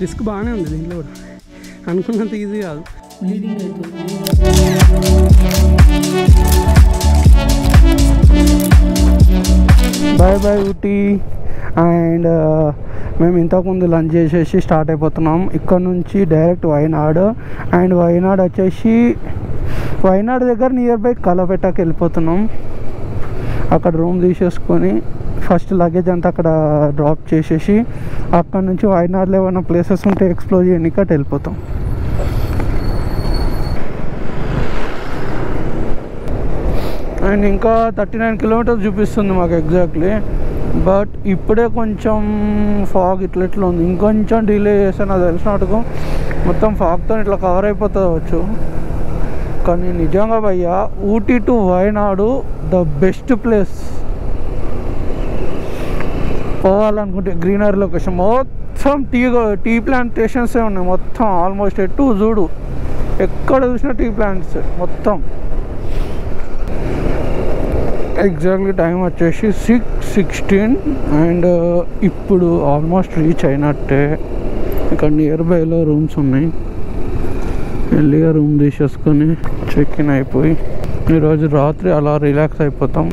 Risk బాగానే ఉంది దీంట్లో కూడా, అనుకున్నంత ఈజీ కాదు. బ్లీడింగ్ అవుతుంది. Bye bye Ooty. అండ్ మేము ఇంతకుముందు లంచ్ చేసేసి స్టార్ట్ అయిపోతున్నాం. ఇక్కడ నుంచి డైరెక్ట్ వైనాడ్. అండ్ వైనాడ్ వచ్చేసి వైనాడ్ దగ్గర నియర్ బై కలపెట్టకి వెళ్ళిపోతున్నాం. అక్కడ రూమ్ తీసేసుకొని ఫస్ట్ లగేజ్ అంతా అక్కడ డ్రాప్ చేసేసి అక్కడ నుంచి వైనాడ్లో ఏమైనా ప్లేసెస్ ఉంటే ఎక్స్ప్లోర్ చేయడానికి అటు వెళ్ళిపోతాం. అండ్ ఇంకా 39 కిలోమీటర్స్ చూపిస్తుంది మాకు ఎగ్జాక్ట్లీ. బట్ ఇప్పుడే కొంచెం ఫాగ్ ఇట్లా ఉంది. ఇంకొంచెం డిలే చేస్తే నాకు తెలిసినట్టుగా మొత్తం ఫాగ్తో ఇట్లా కవర్ అయిపోతుంది వచ్చు. కానీ నిజంగా భయ్యా Ooty to Wayanad the best place పోవాలనుకుంటే. గ్రీనరీ లొకేషన్ మొత్తం టీ ప్లాంటేషన్సే ఉన్నాయి మొత్తం. ఆల్మోస్ట్ ఎటు చూడు ఎక్కడ చూసినా టీ ప్లాంట్స్ మొత్తం. ఎగ్జాక్ట్లీ టైం వచ్చేసి 6:16. అండ్ ఇప్పుడు ఆల్మోస్ట్ రీచ్ అయినట్టే. ఇక్కడ నియర్ బైలో రూమ్స్ ఉన్నాయి. ఎల్లిగా రూమ్ తీసేసుకొని చెక్ ఇన్ అయిపోయి ఈరోజు రాత్రి అలా రిలాక్స్ అయిపోతాం.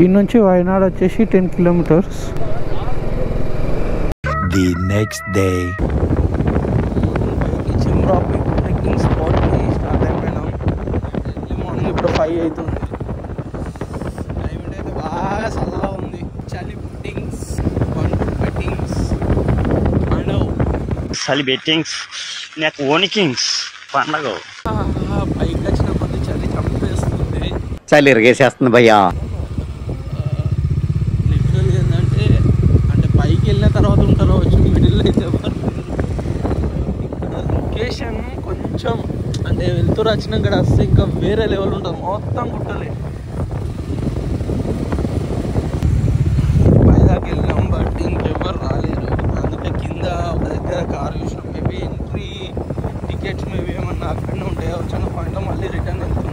ఈ నుంచి వైనాడ్ వచ్చేసి 10 kilometres. The next day. Trekking స్పాట్కి స్టార్ట్ అయిపోయినాం. మార్నింగ్ ఇప్పుడు 5 అవుతుంది. క్లైమేట్ అయితే బాగా చల్లగా ఉంది. చలి బెట్టింగ్స్, చలి బెట్టింగ్స్ నాకు ఓనికింగ్స్ పండగ. పైకి వచ్చిన కొద్ది చలి చంపేస్తుంది. చలి ఇరిగేసేస్తుంది భయ్యా. లిటరల్ ఏంటంటే పైకి వెళ్ళిన తర్వాత ఉంటారో వచ్చి మిడిల్ అయితే ఇక్కడ లొకేషన్ కొంచెం వెళ్తూ వచ్చిన ఇక్కడ వస్తే ఇంకా వేరే లెవెల్ ఉంటుంది. మొత్తం గుట్టలే. పైదాకి వెళ్ళాం బట్ ఇంకెవ్వరు రాలేరు. అందుకే కింద ఒక దగ్గర కారు చూసినాం. మేబీ ఎంట్రీ టికెట్స్ మేబీ ఏమన్నా అక్కడనే ఉంటాయో వచ్చిన పాయింట్లో మళ్ళీ రిటర్న్ వెళ్తున్నాం.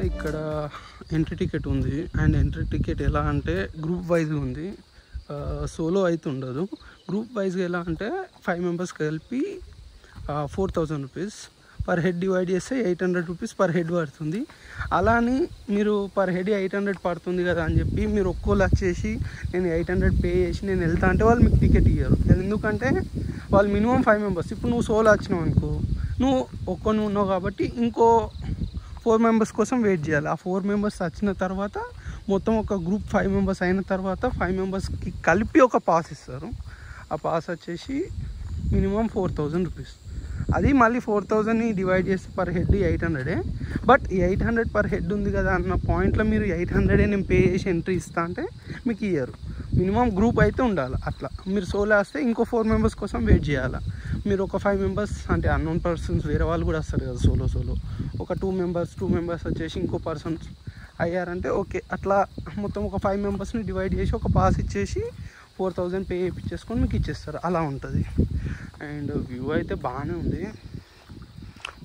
ఇక్కడ ఎంట్రీ టికెట్ ఉంది. అండ్ ఎంట్రీ టికెట్ ఎలా అంటే గ్రూప్ వైజ్గా ఉంది. సోలో అయితే ఉండదు. గ్రూప్ వైజ్గా ఎలా అంటే 5 మెంబర్స్ కలిపి 4,000 రూపీస్. పర్ హెడ్ డివైడ్ చేస్తే 800 రూపీస్ పర్ హెడ్ పడుతుంది. అలా అని మీరు పర్ హెడ్ 800 పడుతుంది కదా అని చెప్పి మీరు ఒక్కోళ్ళు వచ్చేసి నేను 800 పే చేసి నేను వెళ్తా అంటే వాళ్ళు మీకు టికెట్ ఇవ్వరు. ఎందుకంటే వాళ్ళు మినిమం 5 మెంబర్స్. ఇప్పుడు నువ్వు సోలో వచ్చినావు అనుకో, నువ్వు ఒక్కను ఉన్నావు కాబట్టి ఇంకో 4 మెంబర్స్ కోసం వెయిట్ చేయాలి. ఆ 4 మెంబర్స్ వచ్చిన తర్వాత మొత్తం ఒక గ్రూప్ 5 మెంబర్స్ అయిన తర్వాత 5 మెంబర్స్కి కలిపి ఒక పాస్ ఇస్తారు. ఆ పాస్ వచ్చేసి మినిమం 4,000 రూపీస్. అది మళ్ళీ 4,000ని డివైడ్ చేస్తే per head 800. But 800 per head ఉంది కదా అన్న పాయింట్లో మీరు 800 నేను పే చేసి ఎంట్రీ ఇస్తా అంటే మీకు ఇయ్యరు. మినిమం గ్రూప్ అయితే ఉండాలి. అట్లా మీరు సోలో వస్తే ఇంకో 4 మెంబర్స్ కోసం వెయిట్ చేయాలి. మీరు ఒక 5 మెంబర్స్ అంటే అన్నోన్ పర్సన్స్ వేరే వాళ్ళు కూడా వస్తారు కదా సోలో ఒక 2 మెంబర్స్ వచ్చేసి ఇంకో పర్సన్స్ అయ్యారంటే ఓకే. అట్లా మొత్తం ఒక 5 మెంబర్స్ని డివైడ్ చేసి ఒక పాస్ ఇచ్చేసి 4,000 పే చేయించేసుకొని మీకు ఇచ్చేస్తారు. అలా ఉంటుంది. అండ్ వ్యూ అయితే బాగానే ఉంది.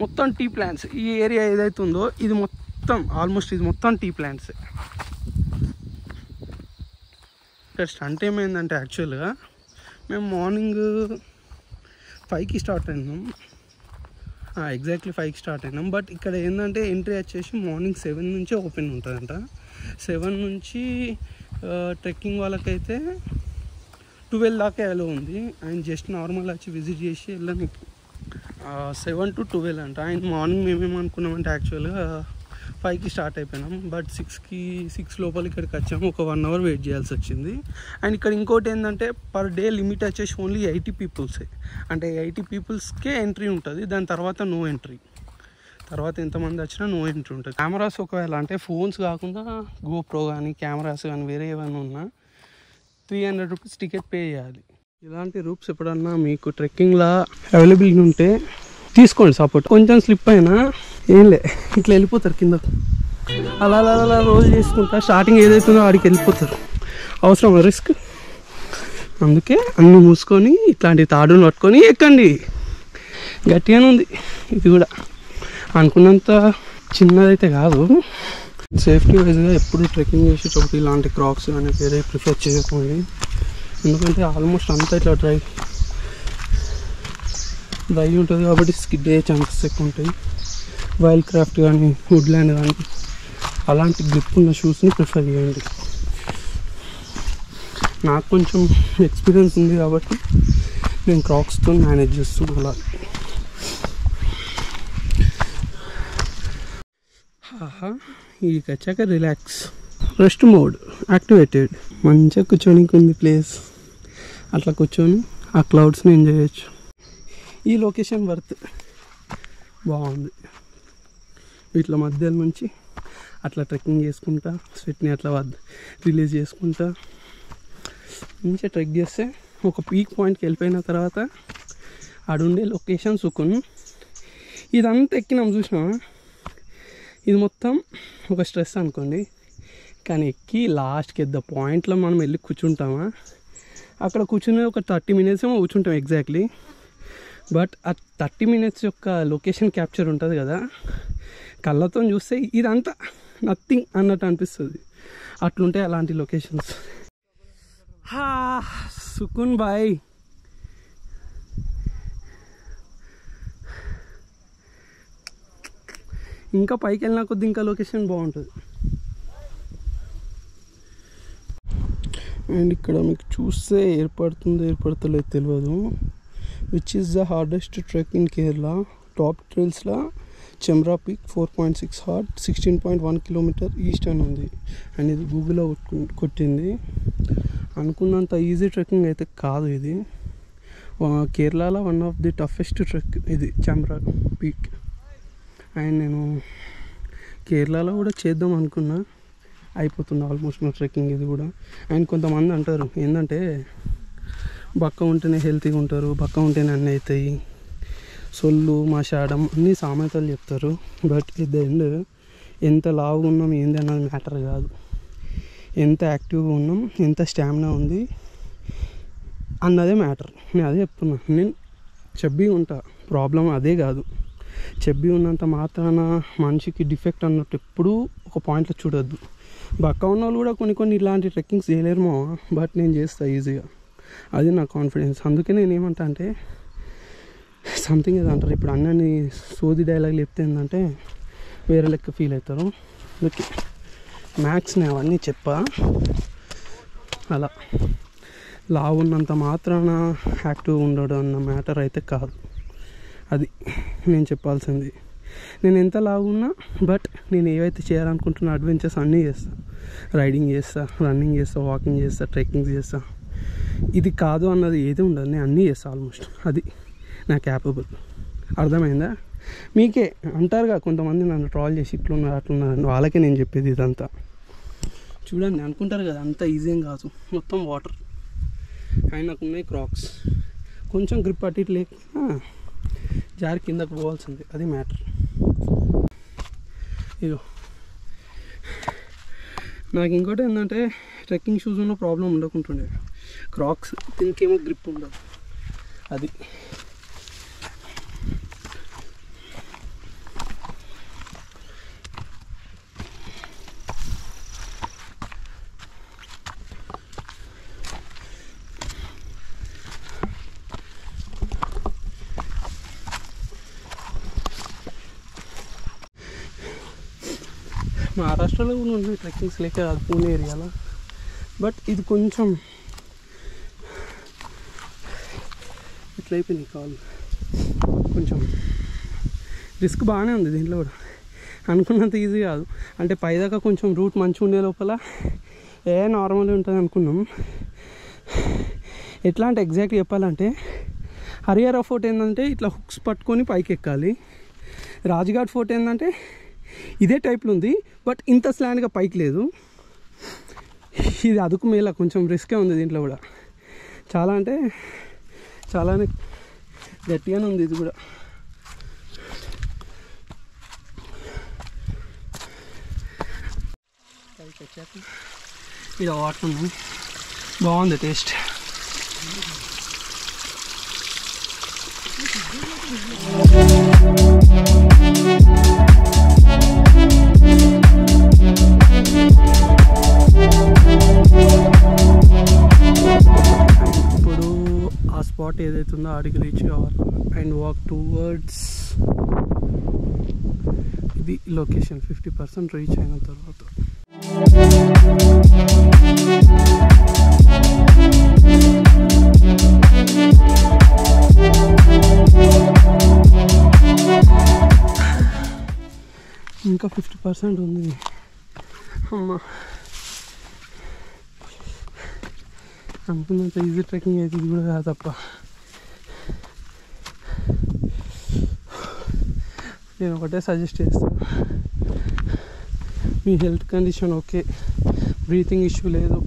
మొత్తం టీ ప్లాంట్స్. ఈ ఏరియా ఏదైతే ఉందో ఇది మొత్తం ఆల్మోస్ట్ ఇది మొత్తం టీ ప్లాంట్సే. ఇక్కడ స్టంట్ ఏమైందంటే యాక్చువల్గా మేము మార్నింగ్ 5కి స్టార్ట్ అయినాం. ఎగ్జాక్ట్లీ 5కి స్టార్ట్ అయినాం. బట్ ఇక్కడ ఏంటంటే ఎంట్రీ వచ్చేసి మార్నింగ్ 7 నుంచే ఓపెన్ ఉంటుందంట. 7 నుంచి ట్రెక్కింగ్ వాళ్ళకైతే 12 దాకా అలో ఉంది. అండ్ జస్ట్ నార్మల్ వచ్చి విజిట్ చేసి వెళ్ళని 7 to 12 అంట. అండ్ మార్నింగ్ మేమేమనుకున్నామంటే యాక్చువల్గా 5కి స్టార్ట్ అయిపోయినాం. బట్ 6 లోపల ఇక్కడికి వచ్చాము. ఒక 1 అవర్ వెయిట్ చేయాల్సి వచ్చింది. అండ్ ఇక్కడ ఇంకోటి ఏంటంటే పర్ డే లిమిట్ వచ్చేసి ఓన్లీ 80 పీపుల్సే. అంటే 80 పీపుల్స్కే ఎంట్రీ ఉంటుంది. దాని తర్వాత నో ఎంట్రీ. తర్వాత ఎంతమంది వచ్చినా నో ఎంట్రీ ఉంటుంది. కెమెరాస్ ఒకవేళ అంటే ఫోన్స్ కాకుండా గోప్రో కానీ కెమెరాస్ కానీ వేరే ఏమైనా ఉన్నా 300 రూపీస్ టికెట్ పే చేయాలి. ఇలాంటి రూప్స్ ఎప్పుడన్నా మీకు ట్రెక్కింగ్లో అవైలబుల్ ఉంటే తీసుకోండి సపోర్ట్. కొంచెం స్లిప్ అయినా ఏం లే, ఇట్లా వెళ్ళిపోతారు కిందకు. అలా అలా అలా రోల్ చేసుకుంటా స్టార్టింగ్ ఏదైతుందో ఆడికి వెళ్ళిపోతారు. అవసరం రిస్క్. అందుకే అన్నీ మూసుకొని ఇట్లాంటి తాడును పట్టుకొని ఎక్కండి. గట్టిగానే ఉంది ఇది కూడా, అనుకున్నంత చిన్నదైతే కాదు. సేఫ్టీ వైజ్గా ఎప్పుడు ట్రెక్కింగ్ చేసేటప్పుడు ఇలాంటి క్రాక్స్ కానీ వేరే ప్రిఫర్ చేయకండి. ఎందుకంటే ఆల్మోస్ట్ అంతా ఇట్లా డ్రై ఉంటుంది కాబట్టి స్కిడ్ అయ్యే ఛాన్సెస్ ఎక్కువ ఉంటాయి. వైల్డ్ క్రాఫ్ట్ కానీ వుడ్ల్యాండ్ కానీ అలాంటి గ్రిప్ ఉన్న షూస్ని ప్రిఫర్ చేయండి. నాకు కొంచెం ఎక్స్పీరియన్స్ ఉంది కాబట్టి నేను క్రాక్స్తో మేనేజ్ చేస్తున్నాను. అలా ఇక వచ్చాక రిలాక్స్, రెస్ట్ మోడ్ యాక్టివేటెడ్. మంచిగా కూర్చోనికి ఉంది ప్లేస్. అట్లా కూర్చొని ఆ క్లౌడ్స్ని ఎంజాయ్ చేయొచ్చు. ఈ లొకేషన్ వర్త్, బాగుంది. వీటిలో మధ్యలో నుంచి అట్లా ట్రెక్కింగ్ చేసుకుంటా స్వెట్ని అట్లా రిలీజ్ చేసుకుంటా మంచిగా ట్రెక్ చేస్తే ఒక పీక్ పాయింట్కి వెళ్ళిపోయిన తర్వాత ఆడుండే లొకేషన్ సుకున్. ఇదంతా ఎక్కినాం చూసినావా, ఇది మొత్తం ఒక స్ట్రెస్ అనుకోండి. కానీ ఎక్కి లాస్ట్కి ఎద్ద పాయింట్లో మనం వెళ్ళి కూర్చుంటామా, అక్కడ కూర్చునే ఒక 30 minutes ఏమో కూర్చుంటాం ఎగ్జాక్ట్లీ. బట్ ఆ 30 minutes యొక్క లొకేషన్ క్యాప్చర్ ఉంటుంది కదా, కళ్ళతో చూస్తే ఇదంతా నథింగ్ అన్నట్టు అనిపిస్తుంది. అట్లుంటాయి అలాంటి లొకేషన్స్. సుకున్ బాయ్. ఇంకా పైకి వెళ్ళిన కొద్ది ఇంకా లొకేషన్ బాగుంటుంది. అండ్ ఇక్కడ మీకు చూస్తే ఏర్పడతలేదు తెలియదు. Which is the hardest trek in Kerala. Top ట్రైల్స్లో Chembra peak 4.6 hard, 16.1 kilometer east అని ఉంది. అండ్ ఇది గూగుల్లో కొట్టింది. అనుకున్నంత ఈజీ ట్రెక్కింగ్ అయితే కాదు ఇది. కేరళలో one of the toughest trek ఇది చెమ్రా పీక్. అండ్ నేను కేరళలో కూడా చేద్దాం అనుకున్నా, అయిపోతుంది ఆల్మోస్ట్ నా ట్రెక్కింగ్ ఇది కూడా. అండ్ కొంతమంది అంటారు ఏంటంటే బక్క ఉంటేనే హెల్తీగా ఉంటారు, బక్క ఉంటేనే అన్నీ అవుతాయి, సొల్లు మాషాడం అన్నీ సామెతలు చెప్తారు. బట్ ఎట్ ద ఎండ్ ఎంత లావుగా ఉన్నాం ఏంది అన్నది మ్యాటర్ కాదు. ఎంత యాక్టివ్గా ఉన్నాం, ఎంత స్టామినా ఉంది అన్నదే మ్యాటర్. నేను అదే చెప్తున్నా. నేను చెబ్బీ ఉంటా, ప్రాబ్లం అదే కాదు. చెబ్బీ ఉన్నంత మాత్రాన మనిషికి డిఫెక్ట్ అన్నట్టు ఎప్పుడూ ఒక పాయింట్లో చూడొద్దు. బక్క ఉన్న వాళ్ళు కూడా కొన్ని ఇలాంటి ట్రెక్కింగ్స్ చేయలేరేమో, బట్ నేను చేస్తాను ఈజీగా. అది నా కాన్ఫిడెన్స్. అందుకే నేను ఏమంటా అంటే సంథింగ్ ఏదో అంటారు ఇప్పుడు అన్నీ సోది డైలాగులు చెప్తే ఏంటంటే వేరే లెక్క ఫీల్ అవుతారు. ఓకే, మ్యాథ్స్ నేను అవన్నీ చెప్పా. అలా లావు ఉన్నంత మాత్రాన యాక్టివ్గా ఉండడం అన్న మ్యాటర్ అయితే కాదు. అది నేను చెప్పాల్సింది. నేను ఎంత లావున్నా బట్ నేను ఏవైతే చేయాలనుకుంటున్నా అడ్వెంచర్స్ అన్నీ చేస్తా. రైడింగ్ చేస్తా, రన్నింగ్ చేస్తా, వాకింగ్ చేస్తా, ట్రెక్కింగ్ చేస్తా. ఇది కాదు అన్నది ఏది ఉండదు, నేను అన్నీ చేస్తా ఆల్మోస్ట్. అది నా క్యాపబుల్. అర్థమైందా? మీకే అంటారుగా కొంతమంది నన్ను ట్రాల్ చేసి ఇట్లున్నారు అట్లున్నారు, వాళ్ళకే నేను చెప్పేది ఇదంతా. చూడండి అనుకుంటారు కదా అంత ఈజీ ఏం కాదు, మొత్తం వాటర్. అండ్ నాకు ఉన్నాయి క్రాక్స్. కొంచెం గ్రిప్ అటు ఇటు లేకుండా జారి కిందకు పోవాల్సింది, అది మ్యాటర్. ఇగో నాకు ఇంకోటి ఏంటంటే ట్రెక్కింగ్ షూస్ ఉన్న ప్రాబ్లం ఉండకుంటుండే. క్రాక్స్ దీనికేమో గ్రిప్ ఉండదు. అది మహారాష్ట్రలో కూడా ఉన్నాయి ట్రెక్కింగ్స్ లేక పూణే ఏరియాలో. బట్ ఇది కొంచెం ఇట్లయిపోయింది కాదు, కొంచెం రిస్క్ బాగానే ఉంది దీంట్లో కూడా. అనుకున్నంత ఈజీ కాదు. అంటే పైదాకా కొంచెం రూట్ మంచిగా ఉండే లోపల నార్మల్గా ఉంటుంది అనుకున్నాం. ఎట్లా అంటే ఎగ్జాక్ట్ చెప్పాలంటే హరిహర ఫోర్ట్ ఏంటంటే ఇట్లా హుక్స్ పట్టుకొని పైకి ఎక్కాలి. రాజ్ఘాట్ ఫోర్ట్ ఏంటంటే ఇదే టైప్లో ఉంది బట్ ఇంత స్లాండ్గా పైకి లేదు. ఇది అదుకు మేళ కొంచెం రిస్కే ఉంది దీంట్లో కూడా. చాలా అంటే చాలానే గట్టిగానే ఉంది ఇది కూడా. ఇక్కడ వాటర్ ఉంది, బాగుంది టేస్ట్. ఇప్పుడు ఆ స్పాట్ ఏదైతే ఉందో ఆడికి రీచ్ కావాలి అండ్ వాక్ టువర్డ్స్ ఇది లొకేషన్. 50% రీచ్ అయిన తర్వాత ఇంకా 50% ఉంది. అమ్మా అనుకున్నంత ఈజీ ట్రెక్కింగ్ అయితే ఇది కూడా కాదు తప్ప. నేను ఒకటే సజెస్ట్ చేస్తాను, మీ health condition okay, breathing issue లేదు,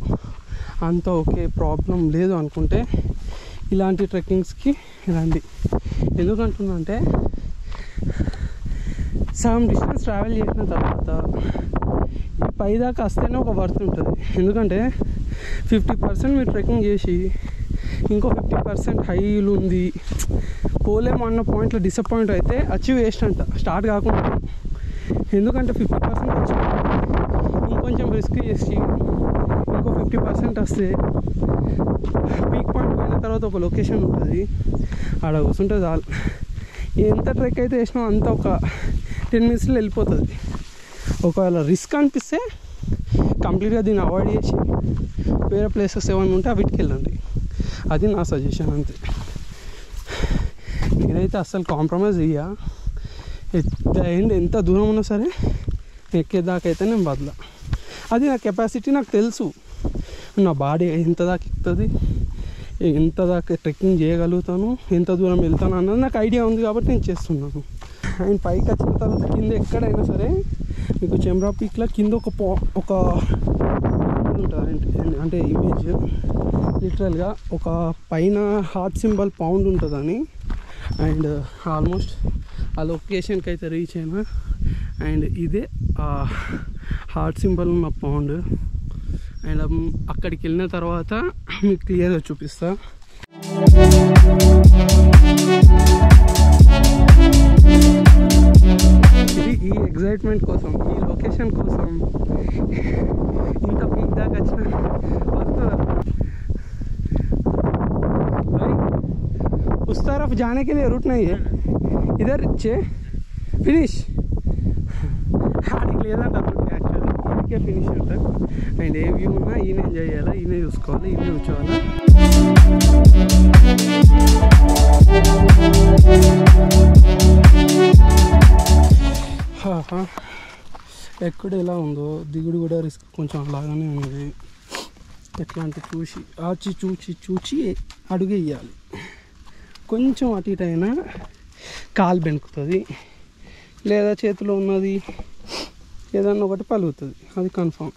అంతా ఓకే, ప్రాబ్లం లేదు అనుకుంటే ఇలాంటి ట్రెక్కింగ్స్కి రండి. ఎందుకంటున్నా అంటే సగం డిస్టెన్స్ ట్రావెల్ చేసిన తర్వాత పైదాకా వస్తేనే ఒక వర్త్ ఉంటుంది. ఎందుకంటే 50% మీరు ట్రెక్కింగ్ చేసి ఇంకో 50% హైలు ఉంది పోలేమో అన్న పాయింట్లో డిసప్పాయింట్ అయితే అచీవ్ వేస్ట్ అంట, స్టార్ట్ కాకుండా. ఎందుకంటే 50% వచ్చి ఇంకొంచెం రిస్క్ చేసి ఇంకో 50% వస్తే పీక్ పాయింట్ పోయిన తర్వాత ఒక లొకేషన్ ఉంటుంది, ఆడ కూర్చుంటే చాలు. ఎంత ట్రెక్ అయితే వేసినా అంత ఒక 10 minutesలో వెళ్ళిపోతుంది. ఒకవేళ రిస్క్ అనిపిస్తే కంప్లీట్గా దీన్ని అవాయిడ్ చేసి వేరే ప్లేసెస్ ఏమైనా ఉంటే వీటికి వెళ్ళండి. అది నా సజెషన్ అంతే. నేనైతే అస్సలు కాంప్రమైజ్ అయ్యా. ఎంత దూరం ఉన్నా సరే ఎక్కేదాకైతే నేను బదలా. అది నా కెపాసిటీ నాకు తెలుసు, నా బాడీ ఎంత దాకా ఎక్కుతుంది, ఎంత దాకా ట్రెక్కింగ్ చేయగలుగుతాను, ఎంత దూరం వెళ్తాను అన్నది నాకు ఐడియా ఉంది కాబట్టి నేను చేస్తున్నాను. అండ్ పైకి వచ్చిన తర్వాత కింద ఎక్కడైనా సరే మీకు చెమ్రా పీక్లో కింద ఒక ఉంటుంది, అంటే ఇమేజ్ లిటరల్గా ఒక పైన హార్ట్ సింబల్ పౌండ్ ఉంటుందని. అండ్ ఆల్మోస్ట్ ఆ లొకేషన్కి అయితే రీచ్ అయినా. అండ్ ఇదే ఆ హార్ట్ సింబల్ ఉన్న పౌండ్. అండ్ అక్కడికి వెళ్ళిన తర్వాత మీకు క్లియర్గా చూపిస్తా. ఇది ఈ ఎగ్జైట్మెంట్ కోసం, ఈ లొకేషన్ కోసం ఇంత పీక్ దాకా వచ్చిన వస్తుందా? उस तरफ जाने के लिए रूट नहीं है, इधर चे फिनिश ఆడికి లేదంట రూట్. యాక్చువల్లీ ఇదికే ఫినిష్ ఉంటుంది. అండ్ ఏ వ్యూ ఉన్నా ఈయన ఎంజాయ్ చేయాలా, ఈయన చూసుకోవాలి, ఈయన కూర్చోవాలా. ఎక్కడ ఎలా ఉందో దిగుడు కూడా రిస్క్ కొంచెం అలాగానే ఉంది. ఎట్లా అంటే చూచి అడుగు వేయాలి. కొంచెం అటు ఇటు అయినా కాలు బెనుకుతుంది, లేదా చేతిలో ఉన్నది ఏదన్నా ఒకటి పలుగుతుంది, అది కన్ఫామ్.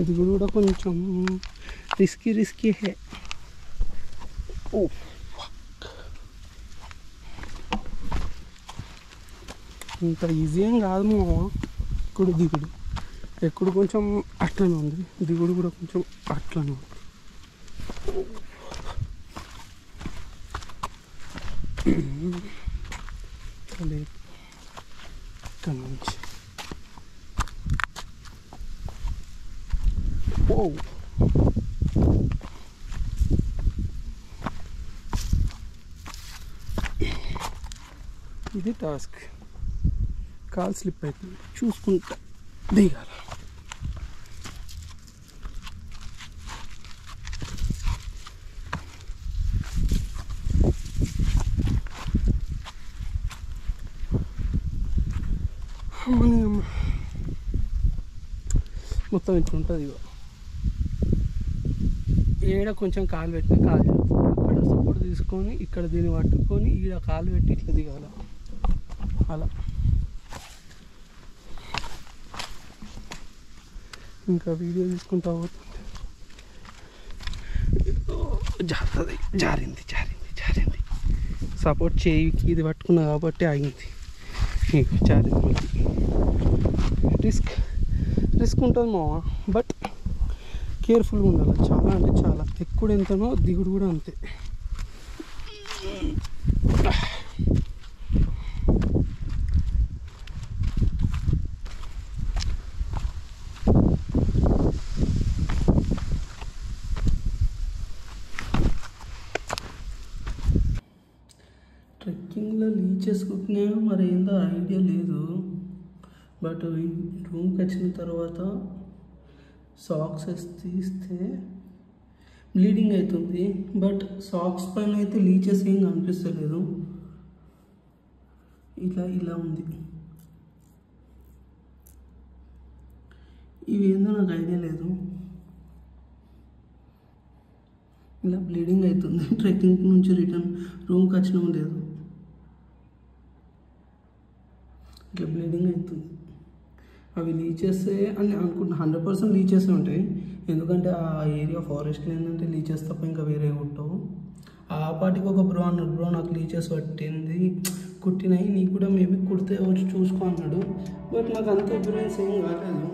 దిగుడు కూడా కొంచెం రిస్కీ హే. ఓ ఇంత ఈజీ ఏం కాదు మామ. ఇప్పుడు దిగుడు ఎప్పుడు కొంచెం అట్లనే ఉంది, దిగుడు కూడా కొంచెం అట్లనే ఉంది. ఇక్కడ నుంచి ఇది టాస్క్. కాల్ స్లిప్ అవుతుంది, చూసుకుంటా దిగాల. మొత్తం ఇట్లుంటుంది. ఇగో ఈడ కొంచెం కాలు పెట్టిన కాలు అక్కడ సపోర్ట్ తీసుకొని ఇక్కడ దీన్ని పట్టుకొని ఈడ కాలు పెట్టి ఇట్లా దిగాల. అలా ఇంకా వీడియో తీసుకుంటా పోతుంది. జారింది సపోర్ట్ చేయికి ఇది పట్టుకున్నా కాబట్టి ఆగింది. జారింది. రిస్క్ ఉంటుంది మామ, బట్ కేర్ఫుల్గా ఉండాలి. చాలా అంటే చాలా. ఎక్కుడు ఎంతనో దిగుడు కూడా అంతే. ట్రెక్కింగ్లో లీచెస్ కుట్టినాయో మరి ఏందో ఐడియా లేదు. బట్ రూమ్కి వచ్చిన తర్వాత సాక్స్ తీస్తే బ్లీడింగ్ అవుతుంది. బట్ సాక్స్ పైన అయితే లీచెస్ ఏం కనిపిస్తలేదు. ఇలా ఉంది. ఇవి ఏందో నాకు ఐడియా లేదు. ఇలా బ్లీడింగ్ అవుతుంది. ట్రెక్కింగ్ నుంచి రిటర్న్ రూమ్కి వచ్చినాం లేదు, ఇట్లా బ్లీడింగ్ అవుతుంది. అవి లీచెస్ అని అనుకుంటున్నా. 100% లీచెస్ ఉంటాయి. ఎందుకంటే ఆ ఏరియా ఫారెస్ట్లో ఏంటంటే లీచెస్ తప్ప ఇంకా వేరే కుట్టవు. ఆ పాటికి ఒక బ్రో అన్నాడు, బ్రో నాకు లీచెస్ కుట్టినాయి, నీకు కూడా మేబీ కుడితే వచ్చి చూసుకో అన్నాడు. బట్ నాకు అంత ఎక్స్పీరియన్స్ ఏం కాలేదు.